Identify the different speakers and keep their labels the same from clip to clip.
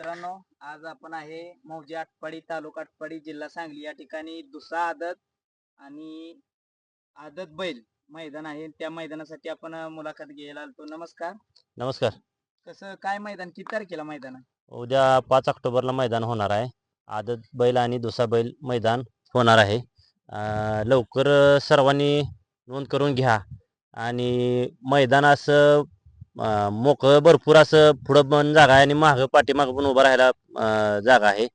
Speaker 1: मित्रांनो, आज आपण आहे मौजे आटपाडी, तालुका आटपाडी, जिल्हा सांगली या ठिकाणी दुसरा आदत आणि आदत बैल मैदान आहे. त्या मैदानासाठी आपण मुलाखत घ्यायला आलतो. नमस्कार.
Speaker 2: नमस्कार.
Speaker 1: कसं काय मैदान, किती तारखेला मैदान आहे?
Speaker 2: उद्या 5 ऑक्टोबरला मैदान होणार आहे. आदत बैल आणि दुसरा बैल मैदान होणार आहे. लवकर सर्वांनी नोंद करून घ्या आणि मैदान असं मोकळं भरपूर असं पुढं पण जागा आहे आणि मागं पाठीमागं पण उभं राहायला जागा आहे.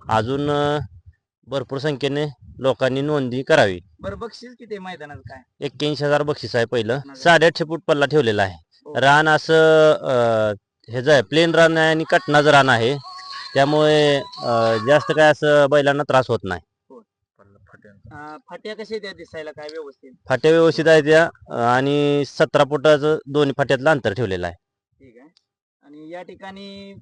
Speaker 2: अजून भरपूर संख्येने लोकांनी नोंदणी करावी.
Speaker 1: बरं, बक्षीस किती आहे मैदानात काय?
Speaker 2: 81,000 बक्षीस आहे. पहिलं 8.5 फूट पल्ला ठेवलेला आहे. रान असं ह्याचं आहे, प्लेन रान आहे आणि कटनाचं रान आहे. त्यामुळे जास्त काय असं बैलांना त्रास होत नाही.
Speaker 1: फाट्या कशा त्या दिसायला काय व्यवस्थित?
Speaker 2: फाट्या व्यवस्थित आहे त्या आणि 17 फुटाचं दोन्ही फाट्यातलं अंतर ठेवलेलं आहे.
Speaker 1: ठीक आहे. आणि या ठिकाणी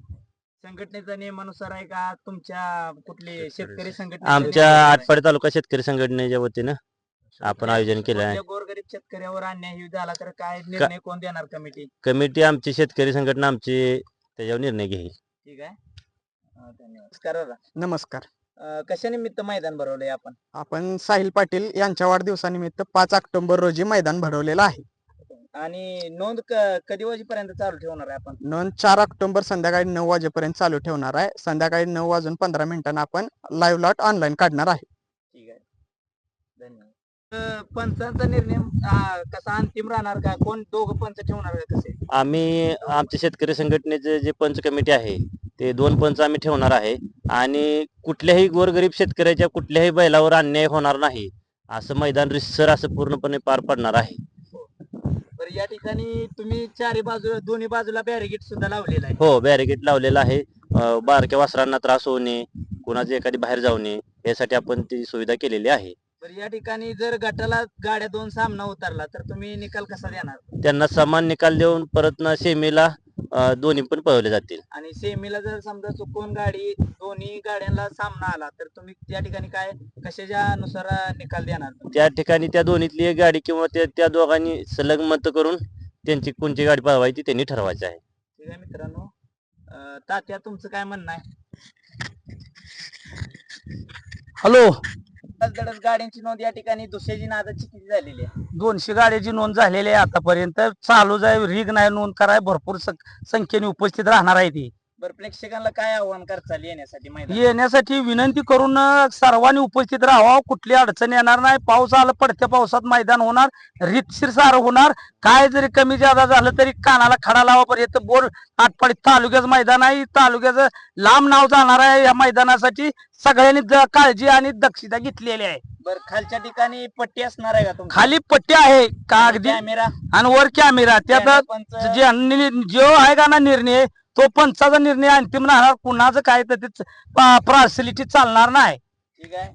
Speaker 1: संघटनेचा नियमानुसार आहे का तुमच्या कुठली शेतकरी संघटना?
Speaker 2: आमच्या आटपाडी तालुका शेतकरी संघटनेच्या वतीनं आपण आयोजन केलं आहे.
Speaker 1: गोरगरीब शेतकऱ्यावर अन्याय झाला तर काय निर्णय कोण देणार?
Speaker 2: कमिटी आमची शेतकरी संघटना आमची त्याच्यावर निर्णय घेईल.
Speaker 1: ठीक आहे, धन्यवाद. नमस्कार दादा.
Speaker 3: नमस्कार.
Speaker 1: कशा निमित्त मैदान भरवलंय आपण?
Speaker 3: आपण साहिल पाटील यांच्या वाढदिवसानिमित्त 5 ऑक्टोबर रोजी मैदान भरवलेलं आहे.
Speaker 1: आणि नोंद कधी वाजेपर्यंत चालू ठेवणार आहे आपण?
Speaker 3: नोंद 4 ऑक्टोबर संध्याकाळी 9 वाजेपर्यंत चालू ठेवणार आहे. संध्याकाळी 9:15 आपण लाईव्ह लॉट ऑनलाईन काढणार आहे.
Speaker 1: ठीक आहे, धन्यवाद. पंचांचा निर्णय कसा अंतिम राहणार का? कोण दोघं पंच ठेवणार का कसे?
Speaker 2: आम्ही आमच्या शेतकरी संघटनेचे जे पंच कमिटी आहे ते 2 पंच आम्ही ठेवणार आहे आणि कुठल्याही गोरगरीब शेतकऱ्याच्या कुठल्याही बैलावर अन्याय होणार नाही असं मैदान रितसर असं पूर्णपणे पार पडणार आहे.
Speaker 1: बरं, या ठिकाणी तुम्ही दोन्ही बाजूला बॅरिगेट सुद्धा लावलेला आहे?
Speaker 2: हो, बॅरिगेट लावलेला आहे. बारक्या वासरांना त्रास होऊ नये, कुणाची एखादी बाहेर जाऊ नये यासाठी आपण ती सुविधा केलेली आहे.
Speaker 1: बरं, या ठिकाणी जर गटाला गाड्या 2 सामना उतरला तर तुम्ही निकाल कसा देणार?
Speaker 2: त्यांना समान निकाल देऊन परत सेमीला दोन्ही पण पळवले जातील.
Speaker 1: आणि सेमीला जर समजा चुकून दोन्ही गाड्यांना सामना आला तर तुम्ही त्या ठिकाणी काय कशाच्या नुसार निकाल देणार?
Speaker 2: त्या ठिकाणी त्या दोन्हीतली एक गाडी किंवा त्या दोघांनी सलग मत करून त्यांची कोणती गाडी पळवायची त्यांनी ठरवायची आहे.
Speaker 1: ठीक आहे मित्रांनो, तात्या तुमचं काय म्हणणं आहे?
Speaker 3: हॅलो.
Speaker 1: गाड्यांची नोंद या ठिकाणी दुसऱ्याची नादाची किती झालेली आहे?
Speaker 4: 200 गाड्याची नोंद झालेली आहे आतापर्यंत. चालूच आहे, रीग नाही नोंद कराय भरपूर संख्येने उपस्थित राहणार आहे ती.
Speaker 1: बरं, प्रेक्षकांना काय आव्हान करचाल येण्यासाठी मैदान?
Speaker 4: येण्यासाठी विनंती करून सर्वांनी उपस्थित राहावं. कुठली अडचण येणार नाही. पाऊस आला, पडत्या पावसात मैदान होणार, रीतशीर सारं होणार. काय जरी कमी जादा झालं तरी कानाला खडा लावापर्यंत बोल. आटपाडी तालुक्याचं मैदान आहे, तालुक्याचं लांब नाव जाणार आहे. या मैदानासाठी सगळ्यांनी काळजी आणि दक्षता घेतलेली आहे.
Speaker 1: बरं, खालच्या ठिकाणी पट्टी असणार आहे का तुमची?
Speaker 4: खाली पट्टी आहे कागदी
Speaker 1: कॅमेरा
Speaker 4: आणि वर कॅमेरा. त्यात जो आहे का ना निर्णय, तो पंचाचा निर्णय अंतिम राहणार. कुणाचं काय तर फॅसिलिटी चालणार नाही.
Speaker 1: ठीक आहे.